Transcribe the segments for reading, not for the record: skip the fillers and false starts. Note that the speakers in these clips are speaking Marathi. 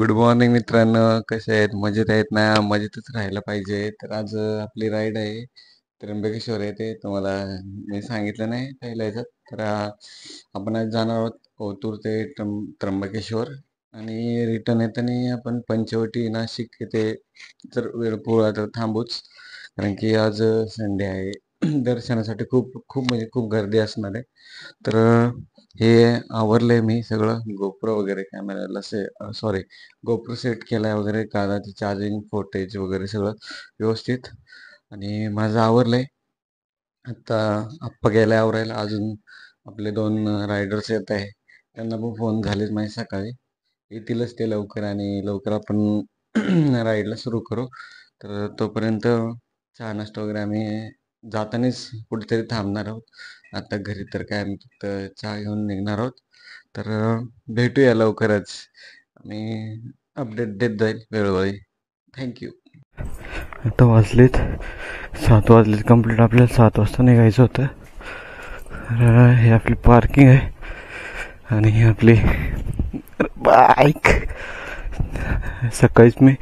गुड मॉर्निंग मित्रांनो, कसे आहेत? मजेत आहेत ना? मजेतच राहायला पाहिजे. तर आज आपली राईड आहे त्र्यंबकेश्वर येथे. तुम्हाला मी सांगितलं नाही पहिल्या ह्याच्यात. तर आपण आज जाणार आहोत ओतूर ते त्र्यंबकेश्वर आणि रिटर्न येताना आपण पंचवटी नाशिक येथे जर वेळ पोळा तर थांबूच, कारण की आज संडे आहे. दर्शनासाठी खूप खूप म्हणजे खूप गर्दी असणार आहे. तर हे आवरलंय मी सगळं, गोप्रो वगैरे कॅमेराला सॉरी गोप्रो सेट केलाय वगैरे, कानाची चार्जिंग फुटेज वगैरे सगळं व्यवस्थित आणि माझं आवरलंय. आता आप्पा गेलाय आवरायला. अजून आपले 2 रायडर्स येत आहे, त्यांना पण फोन झालेच माझे सकाळी. येतीलच ते लवकर आणि लवकर आपण राईडला सुरू करू. तर तोपर्यंत चहा नाश्ता वगैरे आम्ही जातानाच कुठेतरी थांबणार आहोत. आता घरी तर काय आम्ही फक्त चहा घेऊन निघणार आहोत. तर भेटूया लवकरच. मी अपडेट देत जाईल वेळोवेळी. थँक्यू. आता वाजलेत 7 वाजलेत कंप्लीट. आपल्याला 7 वाजता निघायचं होतं. तर हे आपली पार्किंग आहे आणि ही आपली बाईक. सकाळीच मी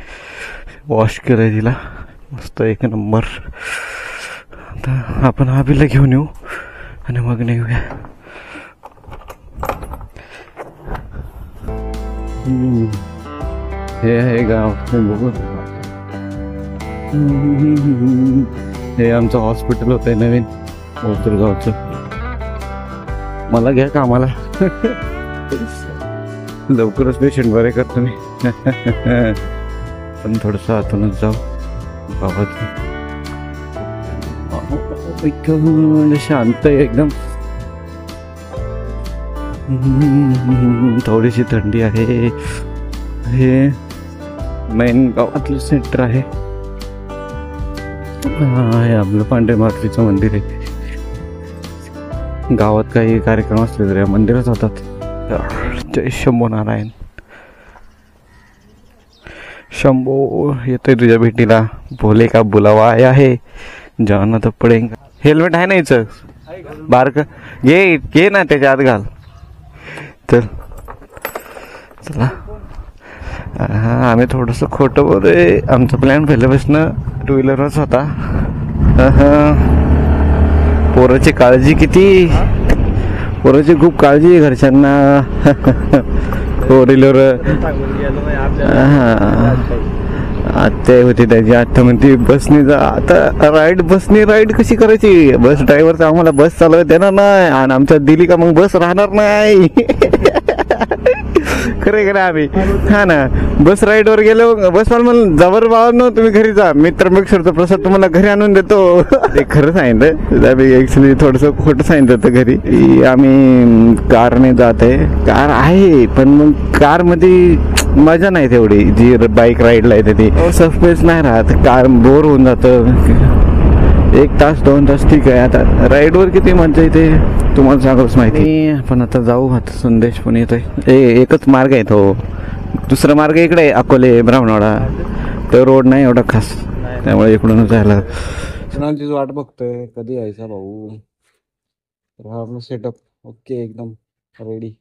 वॉश केलंय तिला, मस्त एक नंबर. आता आपण आबीला घेऊन येऊ आणि मग निघूया. हे आहे गाव, बघू. हे आमचं हॉस्पिटल होतंय नवीन ओतूरगावचं. मला घ्या कामाला. लवकरच पेशंट बरे करतो मी. पण थोडंसं आतूनच जाऊ गावात. शांत आहे एकदम. थोडीशी थंडी आहे. हे मेन गावातलं सेंटर आहे. हे आपलं पांढरे मारुतीचं मंदिर आहे. गावात काही कार्यक्रम असले तर या मंदिरात होतात. जय शंभो नारायण. शंभो येतोय तुझ्या भेटीला, भोले का बुलावा आया है, जाना तो पडेगा. हेल्मेट आहे ना याचं बारक, घे ना त्याच्या आत घाल. तर चला. हा, आम्ही थोडंसं खोटं बोलतोय. आमचा प्लॅन पहिल्यापासून 2 व्हीलरच होता. पोराची काळजी किती, पोराची खूप काळजी घरच्यांना. 4 व्हीलर आत्या होती त्याची. आत्या म्हणते बसने जा. आता बसने राईड कशी करायची? बस ड्रायव्हर तर आम्हाला बस चालवत देणार नाही आणि आमच्यात दिली का मग बस राहणार नाही. खरे आम्ही हा ना बस राईड वर गेलो. बस मला म्हणून जबर बाबा तुम्ही घरी जा, मी त्र्यंबकेश्वरचा प्रसाद तुम्हाला घरी आणून देतो. ते खरं सांगितलं. ऍक्च्युली थोडस खोटं सांगितलं होतं घरी. आम्ही कारने जात आहे. कार आहे पण मग कार मध्ये मजा नाही तेवढी जी बाईक राईडला येते ती. सस्पेन्स नाही राहत. कार बोर होऊन जातं. 1 तास 2 तास ठीक आहे. आता राईडवर किती मजा येते तुम्हाला चांगलंच माहिती. आपण आता जाऊ. आता संदेश पण येतोय. एकच मार्ग आहे तो. दुसरा मार्ग इकडे आहे, अकोले ब्राह्मणवाडा. तो रोड नाही एवढा खास, त्यामुळे इकडूनच जायला. तिची वाट बघतोय कधी यायचा भाऊ. हा आपला सेटअप ओके, एकदम रेडी.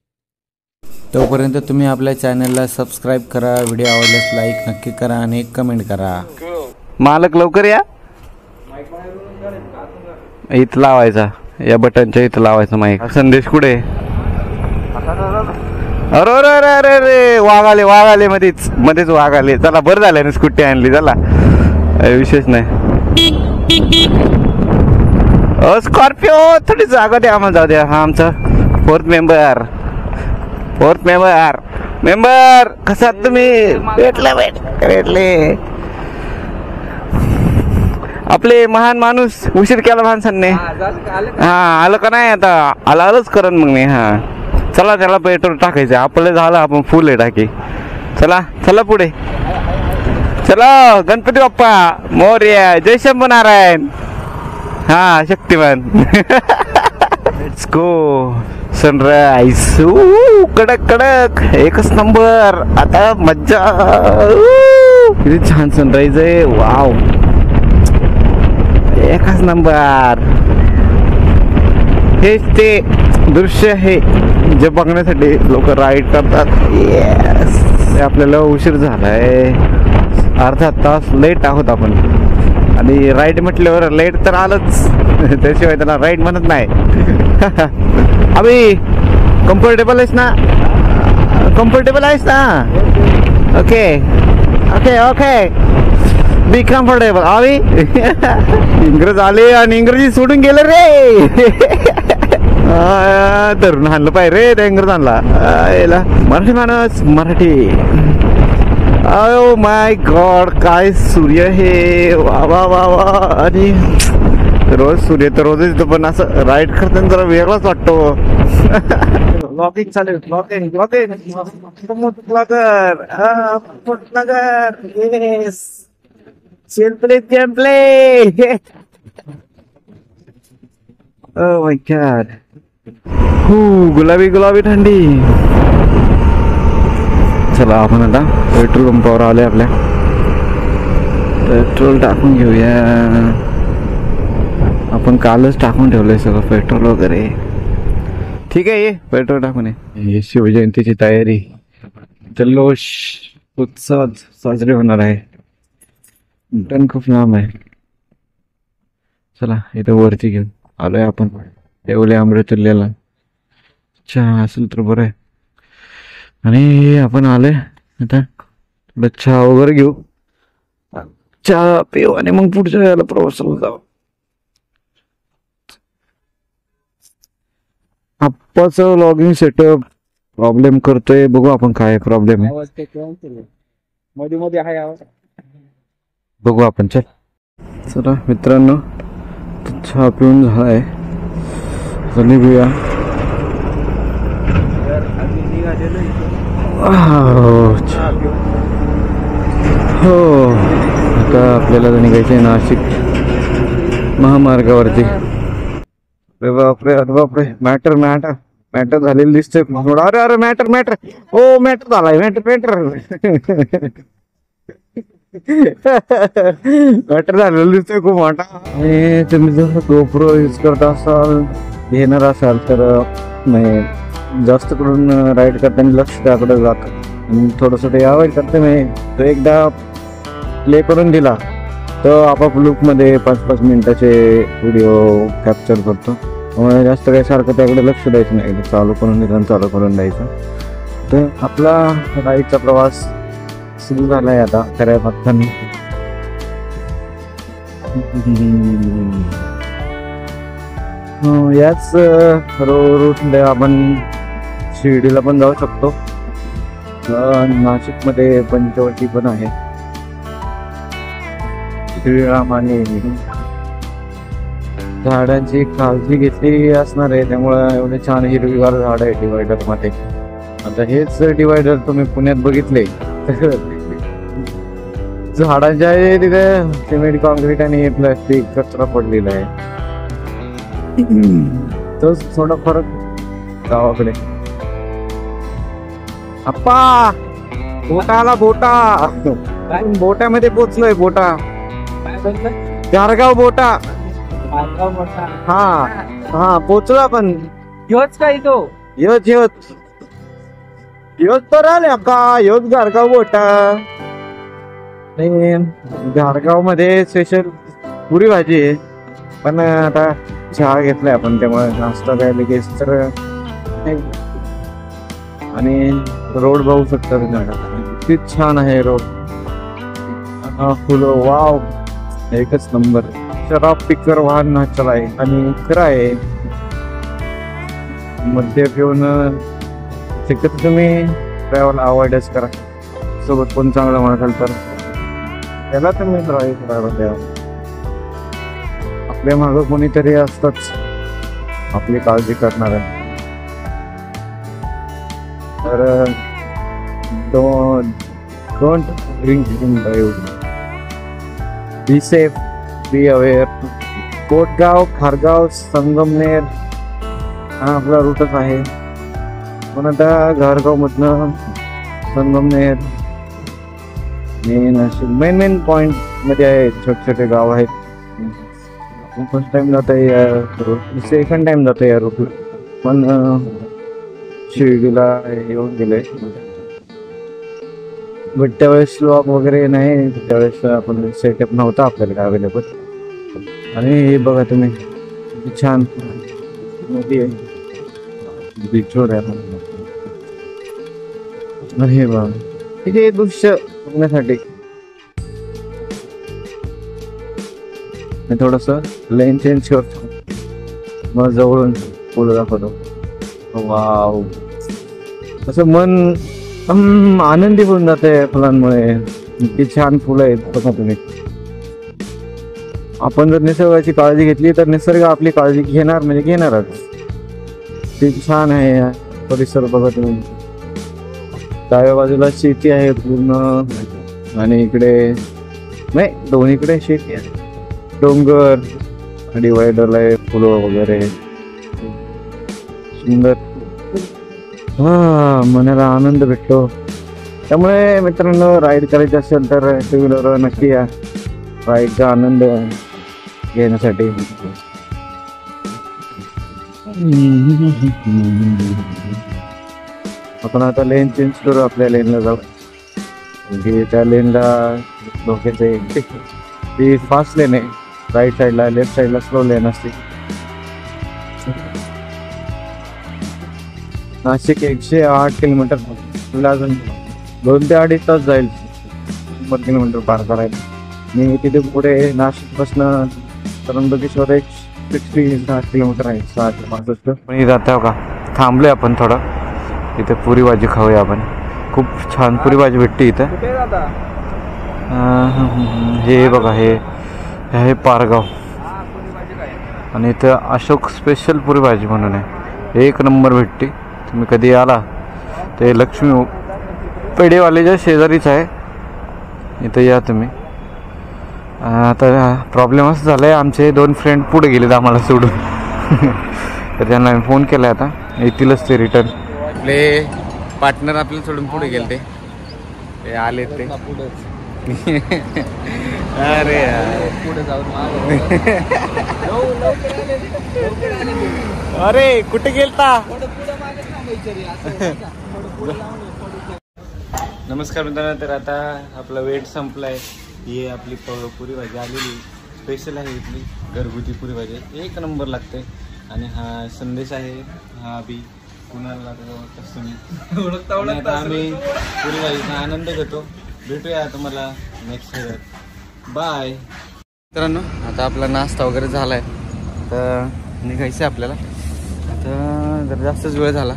तोपर्यंत तुम्ही आपल्या चॅनलला सबस्क्राईब करा, व्हिडिओ आवडल्यास लाईक नक्की करा आणि एक कमेंट करा. मालक लवकर या. इथं लावायचा, या बटनच्या इथं लावायचा माईक. संदेश कुठे? अरे अरे अरे अरे अरे वाघ आले मध्येच वाघ आले. चला बरं झालं ना स्कूटी आणली. चला विशेष नाही. स्कॉर्पिओ थोडी जागा द्या आम्हाला, जाऊ द्या. हा आमचा फोर्थ मेंबर. कसा तुम्ही? भेटले आपले महान माणूस. उशीर केला माणसांनी. हा आलं का नाही? आता आलाच करण मग मी. हा चला, त्याला पेट्रोल टाकायचं. आपलं झालं, आपण फुल आहे टाकी. चला पुढे चला. गणपती बाप्पा मोरया, जय शंभो नारायण. हा शक्तिमान. Let's go. सनराइज कडक एकच नंबर. आता मज्जा. किती छान सनराइज आहे. वाव, एकच नंबर. हेच ते दृश्य आहे जे बघण्यासाठी लोक राईड करतात. येस. आपल्याला उशीर झालाय, अर्धा तास लेट आहोत आपण. आणि राईड म्हटल्यावर लेट तर आलंच, त्याशिवाय त्याला राईड म्हणत नाही. अभि कम्फर्टेबल आहेस ना? कम्फर्टेबल आहेस ना? Okay okay okay, be comfortable. अभि इंग्रज आले आणि इंग्रजी सोडून गेले रे. धरून आणलं पाहिजे रे त्या इंग्रजांना. मराठी माणूस मराठी. ओ माय गॉड, काय सूर्य हे, वा वा वा वा. आणि रोज सूर्य तर रोजच येतो, पण असं राईड करताना जरा वेगळाच वाटतो. ब्लॉगिंग चालेल, blogging blogging yes, simply gameplay. Oh my God, गुलाबी गुलाबी थंडी. चला आपण आता पेट्रोल पंपावर आलोय. आपल्या पेट्रोल टाकून घेऊया. आपण कालच टाकून ठेवलंय सगळं पेट्रोल वगैरे. ठीक आहे, ये पेट्रोल टाकून ये. शिवजयंतीची तयारी, जल्लोष उत्सव साजरे होणार आहे. टन खूप लांब आहे. चला इथं वरती घेऊन आलोय आपण. येवले अमृतुल्यला चहा असेल तर बरं आहे. आणि आपण आलोय आता थोडं चहा वगैरे घेऊ, चहा पिऊ आणि मग पुढच्या याला प्रवासाला जाऊ. आप्पाचं लॉगिंग सेटअप प्रॉब्लेम करतोय, बघू आपण काय प्रॉब्लेम आहे. मध्ये मध्ये आहे आवाज, बघू आपण. चला मित्रांनो, चहा पिऊन झालाय, निघूया. हो, आता आपल्याला निघायचंय नाशिक महामार्गावरती. अरे बापरे, अरे बापरे, मॅटर मॅटर मॅटर झालेलं दिसतंय. अरे अरे मॅटर मॅटर, ओ मॅटर झालाय, मॅटर मॅटर मॅटर झालेलं दिसतोय खूप मोठा. आणि तुम्ही जर गोप्रो यूज करत असाल, घेणार असाल तर जास्त करून राईड करताना लक्ष त्याकडे जातं. थोडंसं ते अवॉइड करते मी. तो एकदा प्ले करून दिला तर आपाप लूपमध्ये 5-5 मिनिटाचे व्हिडिओ कॅप्चर करतो. त्यामुळे जास्त काही सारखं त्याकडे लक्ष द्यायचं नाही, चालू करून दिलं चालू करून द्यायचं. तर आपला राईडचा प्रवास सुरू झालाय आता खऱ्या अर्थाने. याच रूटने आपण शिर्डीला पण जाऊ शकतो. नाशिक मध्ये पंचवटी पण आहे. श्रीराम आणि झाडांची काळजी घेतली असणार आहे, त्यामुळे एवढे छान हिरवीगार झाड आहे डिवायडर मध्ये. आता हेच डिवायडर तुम्ही पुण्यात बघितले, झाडांच्या तिथे सिमेंट कॉन्क्रीट आणि प्लास्टिक कचरा पडलेला आहे. तोच थोडा फरक गावाकडे. अप्पा बोटाला बोटा, बोटामध्ये पोचलोय. बोटा गारगाव बोटा. हा हा पोचलो आपण. योच काय तो योच योच योच तर आले अक्का, योच गारगाव बोटा. गारगाव मध्ये स्पेशल पुरी भाजी आहे, पण आता चहा घेतलाय आपण त्यामुळे नाश्ता काय लगेच तर. आणि रोड बघू शकता तुम्ही, किती छान आहे रोड. फुलं वाव, एकच नंबर. शराब पिकर वाहन ना चलाय. आणि खरं आहे, मद्य पिऊन शक्यतो तुम्ही ट्रॅव्हल अवॉइडच करा. सोबत कोण चांगलं म्हणाल तर त्याला तुम्ही ड्राईव्ह करायला द्या. आपल्या मागं कोणीतरी असतंच आपली काळजी करणार. तर don't drink in drive. Be safe, be aware. Kotgaon, Khargaon, Sangamner हा आपला रूटच आहे. पण आता घारगाव मधनं संगमनेर मेन पॉइंट मध्ये आहे. छोटे छोटे गाव आहेत. फर्स्ट टाइम जात आहे या रूट, सेकंड टाइम जात आहे या रूट. पण शिर्डीला येऊन गेले. बट त्यावेळेस लॉक वगैरे नाही, त्यावेळेस आपण सेटअप नव्हता आपल्याला अवेलेबल. आणि हे बघा तुम्ही किती छान नदी आहे, बीच रोड आहे आपण. आणि हे बघा तिथे दृश्य बघण्यासाठी थोडस लेन चेंज करतो, मग जवळून फुलं दाखवतो. वाव, असं मन आनंदी होऊन जाते फुलांमुळे. किती छान फुलं आहेत बघा तुम्ही. आपण जर निसर्गाची काळजी घेतली तर निसर्ग आपली काळजी घेणार म्हणजे घेणारच. किती छान आहे परिसर बघा तुम्ही. डाव्या बाजूला शेती आहे पूर्ण आणि इकडे नाही, दोन्हीकडे शेती आहे. डोंगर, डिवायडरला आहे फुलं वगैरे सुंदर. मनाला आनंद भेटतो. त्यामुळे मित्रांनो, राईड करायची असेल तर टू व्हीलरवर नक्की या राईडचा आनंद घेण्यासाठी. आपण आता लेन चेंज करू, आपल्या लेनला जाऊ. म्हणजे त्या लेनला धोक्याचं आहे. ती फास्ट लेन आहे, राईट साईडला, लेफ्ट साईडला स्लो लेन असते. नाशिक 108 किलोमीटर, तुला अजून 2 ते 2.5 तास जाईल 100 किलोमीटर पार करायला. मी तिथे पुढे नाशिक पासून त्र्यंबकेश्वर 60 किलोमीटर आहे, 6 ते 65. पण जाता का थांबलोय आपण थोडं, इथे पुरी भाजी खाऊया आपण. खूप छान पुरी भाजी भेटते इथं. हे बघा, हे पारगाव आणि इथं अशोक स्पेशल पुरी भाजी म्हणून आहे, 1 नंबर भेटते. तुम्ही कधी आला ते लक्ष्मी पेढेवालेच्या शेजारीच आहे, इथं या तुम्ही. आता प्रॉब्लेम असं झाला आहे, आमचे 2 फ्रेंड पुढे गेलेत आम्हाला सोडून. तर त्यांना मी फोन केला, आता येतीलच ते रिटर्न. आपले पार्टनर आपल्याला सोडून पुढे गेले, ते आले ते. अरे पुढे जाऊन अरे कुठे गेलता? नमस्कार मित्रांनो, तर आता आपला वेट संपलाय. ही आपली पुरी भाजी आलेली स्पेशल आहे, इथली घरगुती पुरी भाजी 1 नंबर लागते. आणि हा संदेश आहे, हा अभि कुणाला ओळखता. आता आम्ही पुरी भाजीचा आनंद घेतो. भेटूया तुम्हाला नेक्स्ट ह्याच्यात. बाय मित्रांनो. आता आपला नाश्ता वगैरे झालाय, तर निघायचं आहे आपल्याला. आता जर जास्तच वेळ झाला,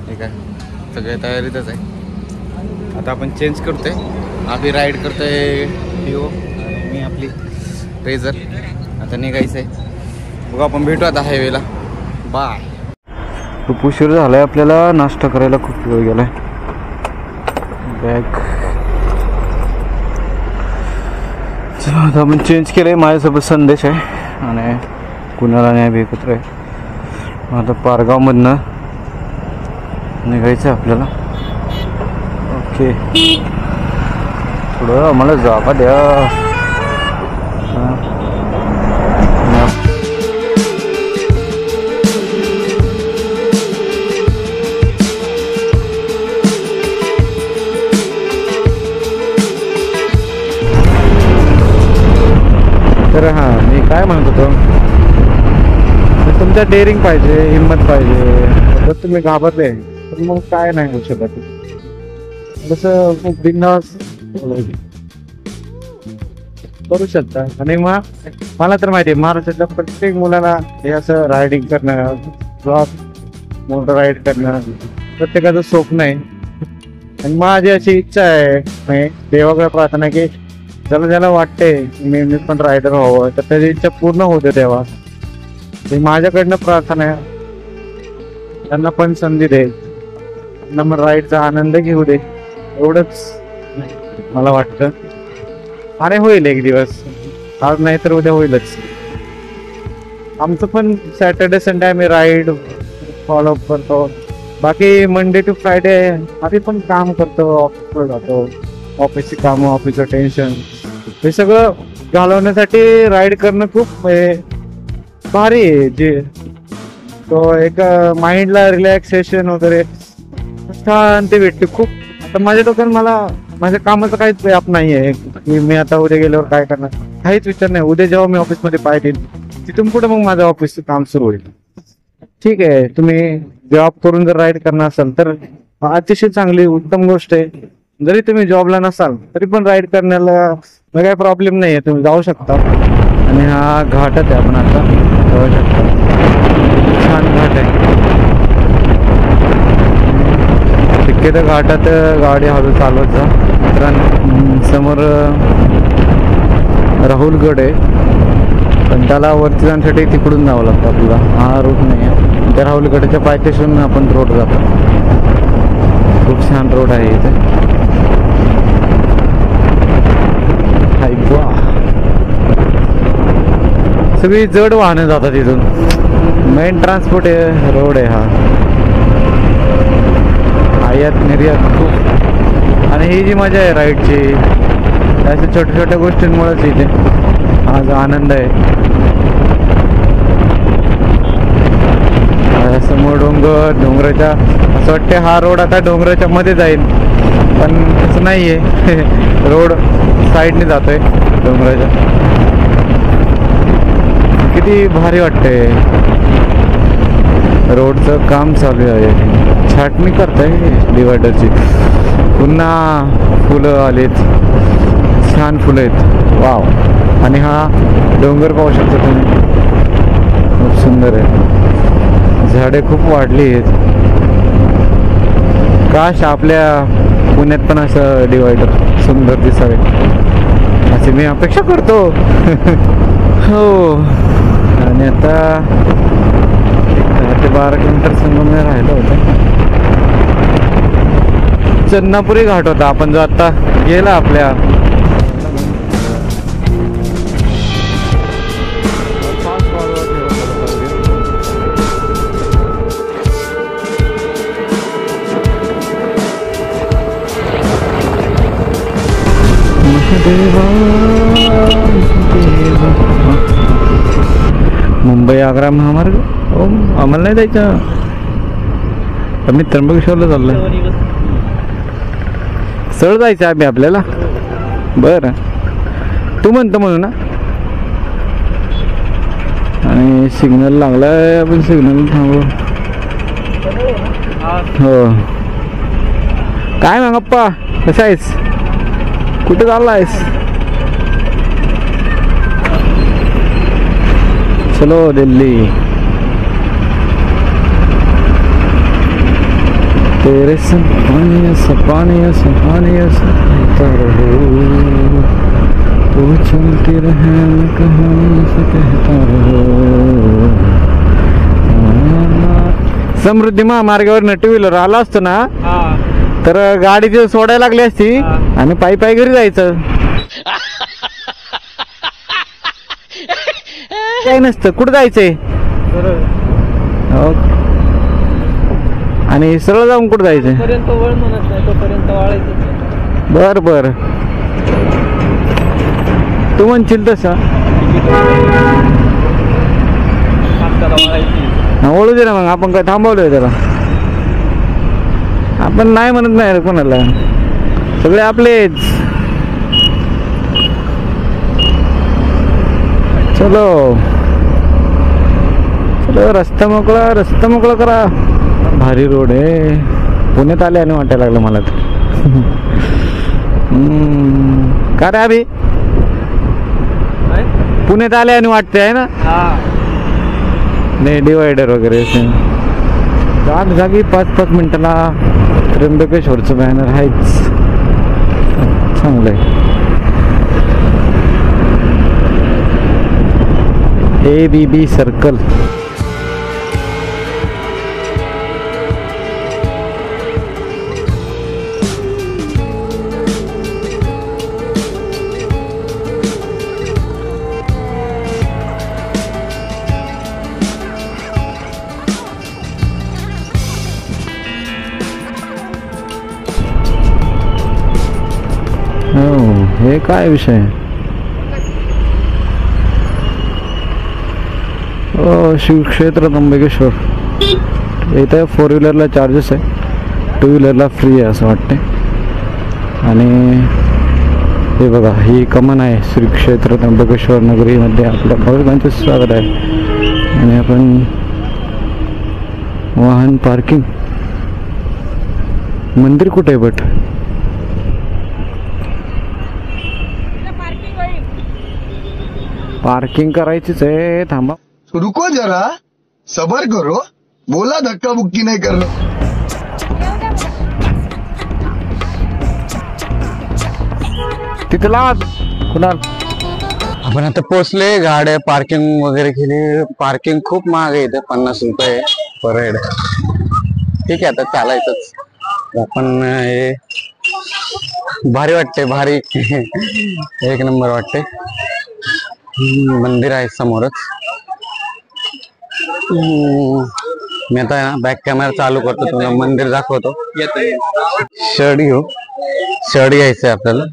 ठीक आहे, सगळ्या तयारीतच आहे. आता आपण चेंज करतोय, आम्ही राईड करतोय डिओ, मी आपली रेझर. आता निघायचं आहे, बघा आपण भेटू आता हायवेला. बाय. खूप उशीर झालाय आपल्याला, नाश्ता करायला खूप वेळ गेलाय. बॅग आता आपण चेंज केलंय. माझ्यासोबत संदेश आहे आणि कुणाला नाही एकत्र आहे. आता पारगावमधनं निघायचं आहे आपल्याला. ओके, थोडं आम्हाला जागा द्या. तर हां, मी काय म्हणत होतो, तुमच्या डेअरिंग पाहिजे, हिंमत पाहिजे. जर तुम्ही घाबरले तर मग काय नाही होऊ शकत. जसं खूप बिनधास्त करू शकता. आणि मग मला तर माहिती आहे, महाराष्ट्रातल्या प्रत्येक मुलाला हे असं रायडिंग करणं, मोटर राईड करणं प्रत्येकाचं स्वप्न आहे. आणि माझी अशी इच्छा आहे, देवाकडे प्रार्थना की ज्याला वाटते मी पण रायडर व्हावं, तर त्याची इच्छा पूर्ण होते तेव्हा. ते माझ्याकडनं प्रार्थना आहे, त्यांना पण संधी दे, त्यांना मग राईडचा आनंद घेऊ दे, एवढंच मला वाटतं. आणि होईल एक दिवस, आज नाही तर उद्या होईलच. आमचं पण सॅटर्डे संडे आम्ही राईड फॉलोअप करतो. बाकी मंडे टू फ्रायडे आम्ही पण काम करतो, ऑफिसवर जातो. ऑफिसची कामं, ऑफिसचं टेन्शन, हे सगळं घालवण्यासाठी राईड करणं खूप भारी आहे. जे तो एक माइंडला रिलॅक्सेशन वगैरे शांती भेटते खूप. आता माझ्या डोक्यात मला माझ्या कामाचा काहीच व्याप नाहीये की मी आता उद्या गेल्यावर काय करणार, काहीच विचार नाही. उद्या जेव्हा मी ऑफिसमध्ये पाय देईन तिथून पुढे मग माझं ऑफिसचं काम सुरू होईल. ठीक आहे, तुम्ही जॉब करून जर राईड करणार असाल तर अतिशय चांगली उत्तम गोष्ट आहे. जरी तुम्ही जॉबला नसाल तरी पण राईड करण्याला काही प्रॉब्लेम नाहीये, तुम्ही जाऊ शकता. आणि हा घाटात आहे, आपण आता जाऊ शकता. छान घाट आहे. शक्यतो घाटात गाडी हळू चालवत जा. मित्रांनो, समोर राहुलगड आहे, पण त्याला वरती जाण्यासाठी तिकडून जावं लागतं आपल्याला. हा रूट नाही आहे. त्या राहुलगडच्या पायथ्याशीहून आपण रोड जातो. खूप छान रोड आहे इथे. सगळी जड वाहनं जातात इथून. मेन ट्रान्सपोर्ट रोड आहे हा. आयात निर्यात खूप. आणि ही जी मजा आहे राईडची, अशा छोट्या छोट्या गोष्टींमुळेच इथे आज आनंद आहे. समोर डोंगराच्या, असं वाटते हा रोड आता डोंगराच्या मध्ये जाईल, पण तसं नाहीये. रोड साईडने जातोय डोंगराच्या. किती भारी वाटतंय. रोडचं काम चालू आहे, छाटणी करताय डिवायडरची. पुन्हा फुलं आलेत, छान फुलं आहेत. वाव. आणि हा डोंगर पाहू शकता तुम्ही, खूप सुंदर आहे. झाडे खूप वाढली आहेत. काश आपल्या पुण्यात पण असं डिवायडर सुंदर दिसावे अशी मी अपेक्षा करतो. हो. आणि आता 10 ते 12 किलोमीटर संगमनेर राहिलं होतं. चन्नापुरी घाट होता आपण जो आता गेला आपल्या. मुंबई आग्रा महामार्ग. हो, आम्हाला नाही जायचं. आम्ही त्र्यंबकेश्वरला चाललोय. सरळ जायचं आम्ही आपल्याला. बरं, तू म्हणतो म्हणून ना. आणि सिग्नल लागलाय, आपण सिग्नल थांबू. हो. काय मग अप्पा, कसा आहेस? कुठे चाललायस? चलो दिल्ली. तेरे सपने सपने सपने सपता रहो, वो चलती रहे मैं कहानी से कहता रहो. समृद्धी महामार्गावर टू व्हीलर आला असतो ना तर गाडी तिथे सोडायला लागली असती आणि पायी पायी घरी जायचं. काय नसतं, कुठं जायचंय. आणि सरळ जाऊन कुठं जायचंय. बर बर, तू म्हणशील तसं. ओळू दे ना मग, आपण काय थांबवलोय त्याला. आपण नाही म्हणत नाही कोणाला, सगळे आपलेच. चलो चलो, रस्ता मोकळा, रस्ता मोकळा करा. भारी रोड आहे. पुण्यात आले आणि वाटायला लागलं मला तर. का रे अभि, पुण्यात आले आणि वाटते आहे ना. नाही डिवायडर वगैरे जागी 5-5 मिनिटाला त्र्यंबकेश्वरचं बॅनर आहेच. चांगलंय. ABB circle. हे काय विषय. शिव क्षेत्र त्र्यंबकेश्वर. इथे 4 व्हीलरला चार्जेस आहे, 2 व्हीलरला फ्री आहे असं वाटते. आणि हे बघा ही कमान आहे. श्री क्षेत्र त्र्यंबकेश्वर नगरीमध्ये आपल्या भाविकांचे स्वागत आहे. आणि आपण वाहन पार्किंग, मंदिर कुठे आहे बट पार्किंग करायचीच आहे. थांबा, रुको जरा, सबर करो, बोला धक्का बुक्की नहीं करना. तिथे लावा कुणाल. आपण आता पोहोचले, गाड्या पार्किंग वगैरे केली. पार्किंग खूप महाग आहे इथे, 50 रुपये पर हेड. ठीक आहे, आता चालायचंच. आपण हे भारी वाटते, भारी एक नंबर वाटते. मंदिर आहे समोरच. मी आता बॅक कॅमेरा चालू करतो, तुम्हाला मंदिर दाखवतो. शर्ट घेऊ, शर्ट घ्यायचंय आपल्याला.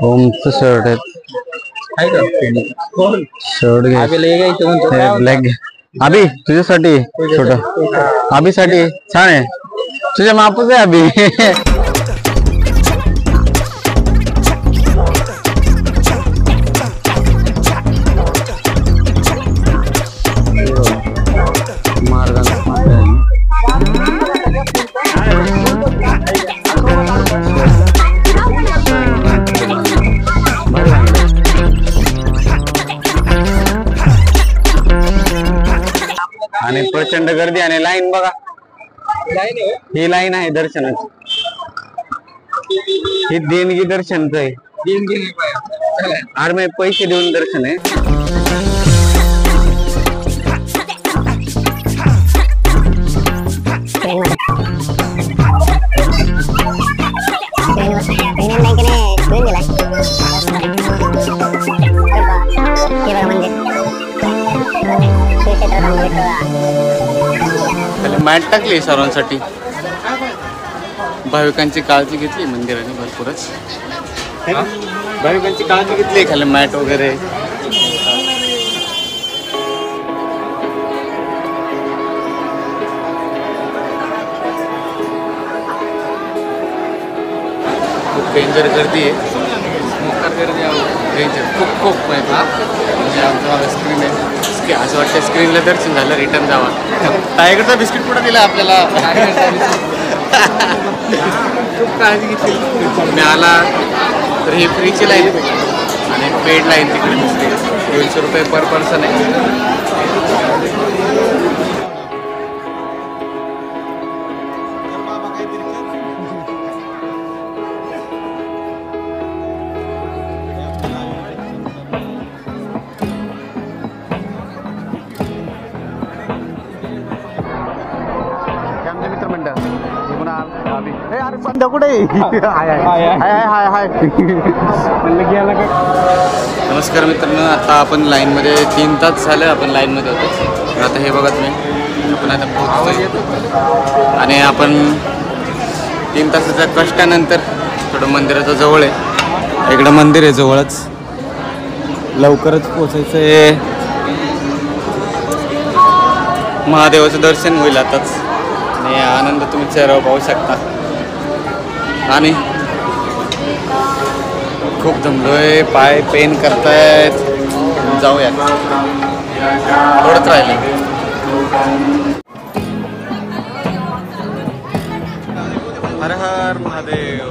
ओमचं शर्ट आहे, शर्ट घ्यायचं ब्लॅक. अभि तुझ्यासाठी छोट, अभिसाठी छान आहे, तुझ्या मापूच आहे अभि. आणि प्रचंड गर्दी आणि लाईन बघा. ही लाईन आहे दर्शनाची. ही देणगी दर्शनच आहे. अरे पैसे देऊन दर्शन आहे. मॅट टाकली सर्वांसाठी. भाविकांची काळजी घेतली मंदिराने भरपूरच. भाविकांची काळजी घेतली, खाली मॅट वगैरे. खूप डेंजर गर्दी आहे, डेंजर खूप खूप माहिती. म्हणजे आमचं स्क्रीन आहे, असं वाटतं स्क्रीनला दर्शन झालं, रिटर्न जावा. टायगरचा बिस्किट कुठं दिला आपल्याला. खूप काळजी घेतली. मी आला तर ही फ्रीची लाईन आणि पेड लाईन तिकडे दुसरी. 200 रुपये पर पर्सन आहे. नमस्कार मित्रांनो, आता आपण लाईनमध्ये 3 तास झाले आपण लाईनमध्ये होतो. आता हे बघा तुम्ही, आपण आता पोहोचतोय आणि आपण 3 तासाच्या कष्टानंतर थोडं मंदिराच्या जवळ आहे. इकडं मंदिर आहे जवळच, लवकरच पोचायचं आहे. महादेवाचं दर्शन होईल आताच आणि आनंद तुम्ही चेहऱ्यावर पाहू शकता. आणि खूप दमलोय, पाय पेन करतायत. जाऊया, थोडंच राहिलं. हर हर महादेव,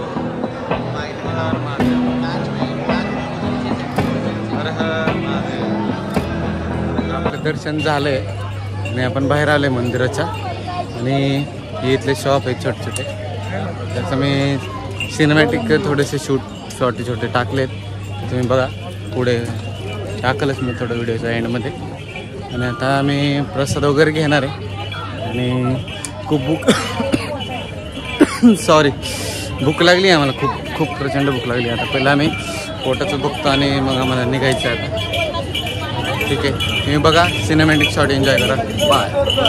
हर महादेव, हर हर महादेव. आपलं दर्शन झालंय आणि आपण बाहेर आलोय मंदिराच्या. आणि हे इथले शॉप आहेत छोटे छोटे, त्याचं मी सिनेमॅटिक थोडेसे छोटे छोटे टाकलेत. तुम्ही बघा, पुढे टाकलंच मी थोडं व्हिडिओच्या एंडमध्ये. आणि आता आम्ही प्रसाद वगैरे घेणार आहे. आणि खूप भूक लागली आम्हाला, खूप खूप प्रचंड भूक लागली. आता पहिला आम्ही पोटाचं बघतो आणि मग आम्हाला निघायचं आहे आता. ठीक आहे, तुम्ही बघा, सिनेमॅटिक शॉट एन्जॉय करा. बाय.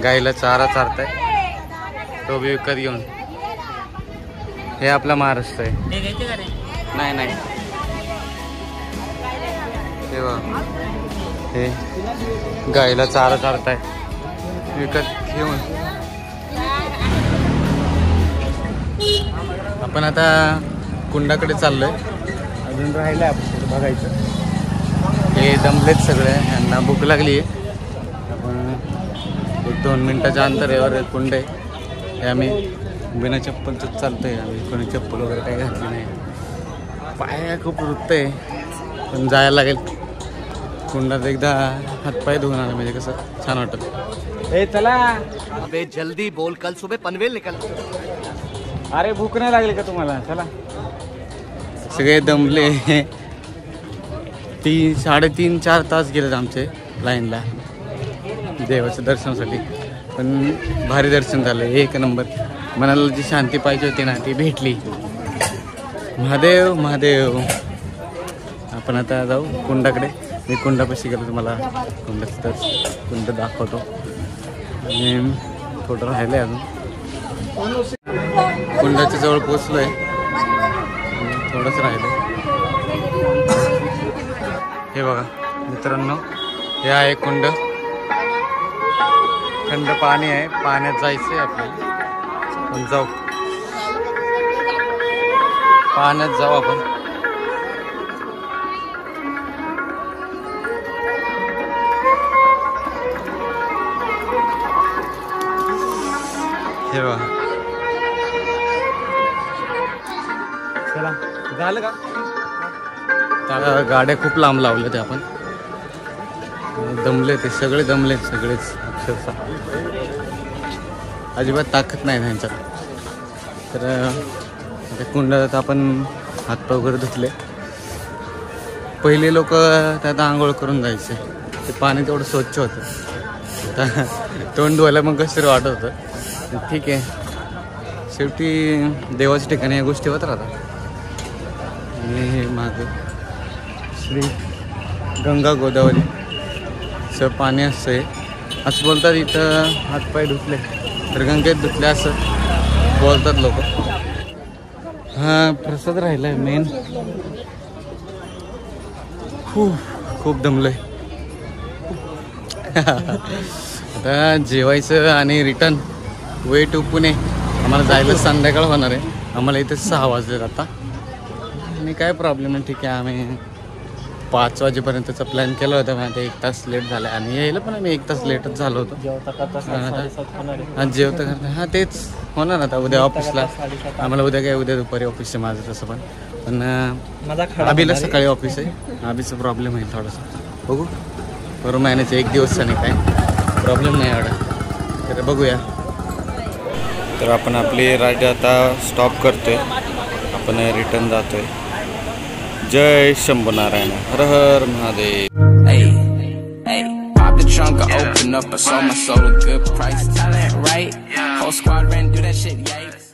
गाईला चारा चारताय, तो बी विकत घेऊन. हे आपला महाराष्ट्र आहे. नाही नाही हे गाईला चारा चारताय विकत घेऊन. आपण आता कुंडाकडे चाललोय. अजून राहिलंय आपण बघायचं. हे दमलेत सगळे, यांना भूक लागली आहे. आपण 1-2 मिनिटाच्या अंतरावर कुंड आहे. हे आम्ही बिना चप्पलच चालतोय. आम्ही कोणी चप्पल वगैरे काही घातली नाही. पाय खूप रुततंय, पण जायला लागेल कुंडात. एकदा हातपाय धुवून आले म्हणजे कसं छान वाटत. ए चला. अबे जल्दी बोल, कल सुबह पनवेल निकल. अरे भूक नाही लागली का तुम्हाला? चला. सगळे दमले. 3-3.5-4 तास गेलेत आमचे लाईनला देवाच्या दर्शनासाठी. पण भारी दर्शन झालं, एक नंबर. मनाला जी शांती पाहिजे होती ना ती भेटली. महादेव महादेव. आपण आता जाऊ कुंडाकडे. मी कुंडापाशी गेलो, तुम्हाला कुंडाचं कुंड दाखवतो. आणि थोडं राहिलं आहे अजून. कुंडाच्या जवळ पोचलो आहे, थोडंच राहिलं. हे बघा मित्रांनो, हे आहे कुंड. थंड पाणी आहे. पाण्यात जायचं आहे आपल्याला. आपण जाऊ, पाण्यात जाऊ आपण. हे बघा. चला. झालं का? त्या गाड्या खूप लांब लावल्या त्या. आपण दमले, ते सगळे दमले, सगळेच अक्षरशः. अजिबात ताकद नाही त्यांच्यात. तर त्या कुंडात आपण हातपाय वगैरे धुतले. पहिले लोक त्यात आंघोळ करून जायचे. ते पाणी तेवढं स्वच्छ होतं. तोंड धुवायला मग कसं वाटत होतं. ठीक आहे, शेवटी देवाच्या ठिकाणी या गोष्टी होत राहतात. आणि हे मागं श्री गंगा गोदावरी चं पाणी असं असं बोलतात. इथं हातपाय धुतले तर गंगेत धुतले असं बोलतात लोक. हा प्रसाद राहिला आहे मेन. खूप दमलंय. आता जेवायचं आणि रिटर्न वे टू पुणे. आम्हाला जायला संध्याकाळ होणार आहे. आम्हाला इथे 6 वाजले आता. आणि काय प्रॉब्लेम नाही, ठीक आहे. आम्ही 5 वाजेपर्यंतचा प्लॅन केला होता, पण 1 तास लेट झाला. आणि यायला पण आम्ही 1 तास लेटच झालो होतो. हां जेवता करता. हां तेच होणार आता. उद्या ऑफिसला आम्हाला उद्या दुपारी ऑफिस आहे माझं. तसं पण अभिला सकाळी ऑफिस आहे. अभिचा प्रॉब्लेम आहे थोडासा. बघू बरं मॅनेज 1 दिवस नाही, काय प्रॉब्लेम नाही एवढा. तर बघूया. तर आपण आपली राईड आता स्टॉप करतोय. आपण रिटर्न जातोय. जय शंभू नारायण. हर हर Mahadev. Pop the trunk, I open up, I sold my soul a good price. Right? Whole squad ran through that shit, yeah.